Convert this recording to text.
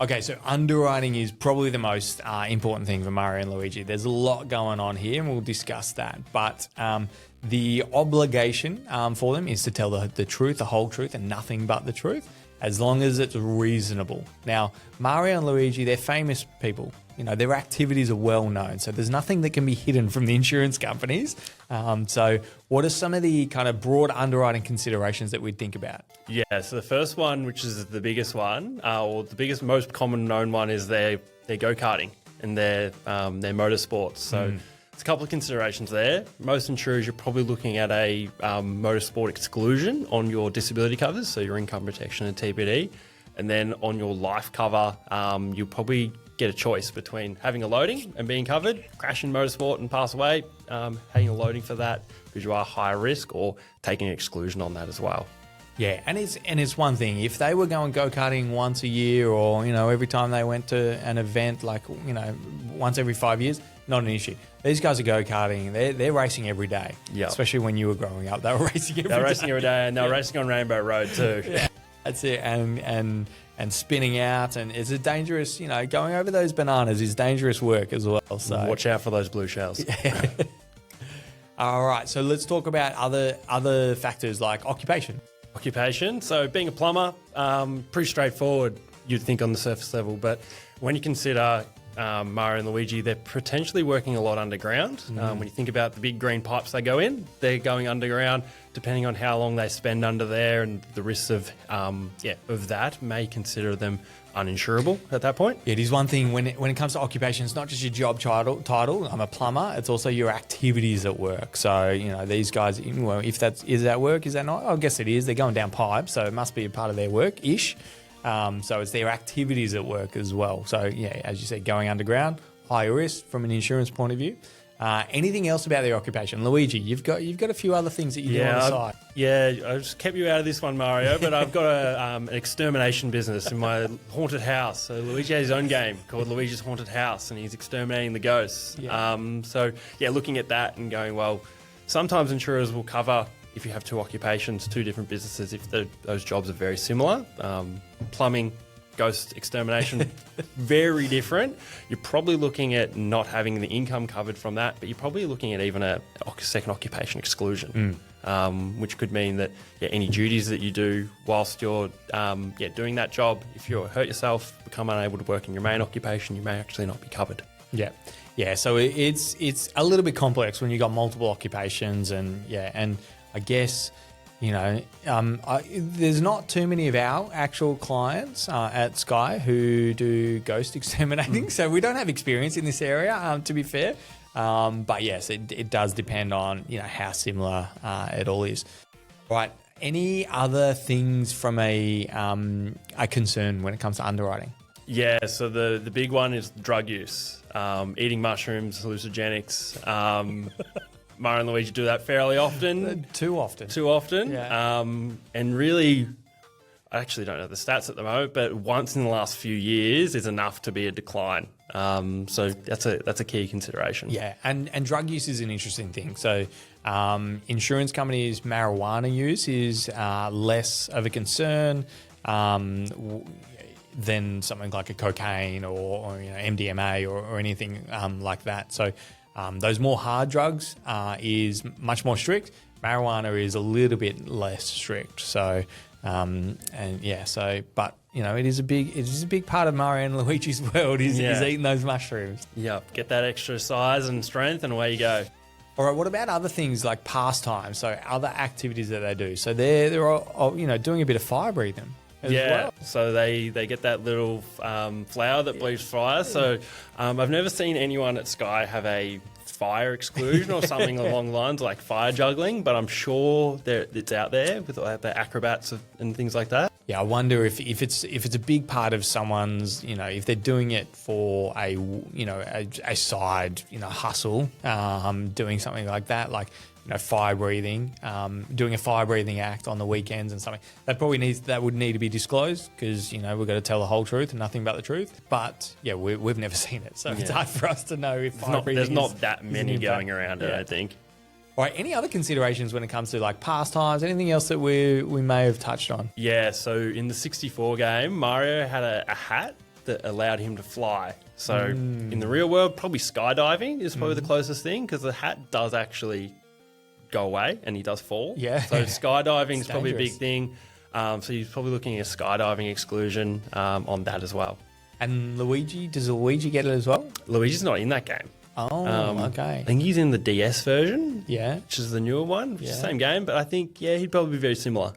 Okay, so underwriting is probably the most important thing for Mario and Luigi. There's a lot going on here, and we'll discuss that. But the obligation for them is to tell the truth, the whole truth, and nothing but the truth, as long as it's reasonable. Now, Mario and Luigi, they're famous people. You know, their activities are well known, so there's nothing that can be hidden from the insurance companies. So what are some of the kind of broad underwriting considerations that we'd think about? Yeah, so the first one, which is the biggest one, or the biggest, most common known one, is their go-karting and their motorsports. So there's a couple of considerations there. Most insurers, you're probably looking at a motorsport exclusion on your disability covers, so your income protection and TPD. And then on your life cover, you'll probably get a choice between having a loading and being covered, crash in motorsport and pass away, having a loading for that because you are higher risk, or taking an exclusion on that as well. Yeah, and it's one thing. If they were going go-karting once a year, or, you know, every time they went to an event, like, you know, once every 5 years, not an issue. These guys are go-karting. They're racing every day. Yeah. Especially when you were growing up. They were racing every day. They were racing every day, and they were racing on Rainbow Road too. Yeah, that's it. And spinning out, and it's a dangerous, you know, going over those bananas is dangerous work as well. So watch out for those blue shells. Yeah. All right, so let's talk about other factors like occupation. Occupation. So being a plumber, pretty straightforward, you'd think on the surface level. But when you consider Mario and Luigi, they're potentially working a lot underground. When you think about the big green pipes they go in, they're going underground. Depending on how long they spend under there, and the risks of that may consider them uninsurable at that point. It is one thing when it comes to occupation, it's not just your job title, I'm a plumber, it's also your activities at work. So, you know, these guys, well, is that work, is that not? I guess it is. They're going down pipes, so it must be a part of their work-ish. So it's their activities at work as well. So, yeah, as you said, going underground, higher risk from an insurance point of view. Anything else about their occupation? Luigi, you've got a few other things that you do on the side. Yeah, I just kept you out of this one, Mario, but I've got an extermination business in my haunted house. So Luigi has his own game called Luigi's Haunted House, and he's exterminating the ghosts. Yeah. Looking at that and going, well, sometimes insurers will cover, if you have two occupations, two different businesses, if those jobs are very similar. Plumbing, ghost extermination, very different. You're probably looking at not having the income covered from that, but you're probably looking at even a second occupation exclusion, which could mean that any duties that you do whilst you're doing that job, if you hurt yourself, become unable to work in your main occupation, you may actually not be covered. Yeah. So it's a little bit complex when you've got multiple occupations, and I guess, you know, there's not too many of our actual clients at Skye who do ghost exterminating, so we don't have experience in this area, to be fair. But yes, it does depend on, you know, how similar it all is. Right. Any other things from a concern when it comes to underwriting? Yeah, so the big one is drug use, eating mushrooms, hallucinogenics. Mario and Luigi do that fairly often. Too often. Yeah. And really, I actually don't know the stats at the moment, but once in the last few years is enough to be a decline. So that's a key consideration. Yeah, and drug use is an interesting thing. So insurance companies' marijuana use is less of a concern than something like a cocaine or you know, MDMA or anything like that. So those more hard drugs is much more strict. Marijuana is a little bit less strict. So, but you know, it is a big part of Mario and Luigi's world is eating those mushrooms. Yeah, get that extra size and strength, and away you go. All right, what about other things like pastimes? So other activities that they do. So they're all, you know, doing a bit of fire breathing. As well. So they get that little flower that breathes fire. So I've never seen anyone at Skye have a fire exclusion or something along the lines like fire juggling, but I'm sure it's out there with the acrobats and things like that. Yeah, I wonder if it's a big part of someone's, you know, if they're doing it for a side, you know, hustle, doing something like that, like, you know, fire breathing, doing a fire breathing act on the weekends and something that would need to be disclosed because, you know, we've got to tell the whole truth and nothing but the truth. But yeah, we've never seen it, so it's hard for us to know if fire breathing. There's not that many going around. I don't think. All right, any other considerations when it comes to like pastimes? Anything else that we may have touched on? Yeah, so in the 64 game, Mario had a hat that allowed him to fly. So in the real world, probably skydiving is probably the closest thing, because the hat does actually go away and he does fall. Yeah. So skydiving is probably a big dangerous. thing. So he's probably looking at a skydiving exclusion on that as well. And Luigi, does Luigi get it as well? Luigi's not in that game. Oh, I okay. think he's in the DS version, Yeah. which is the newer one, which is Yeah. the same game, but I think, yeah, he'd probably be very similar.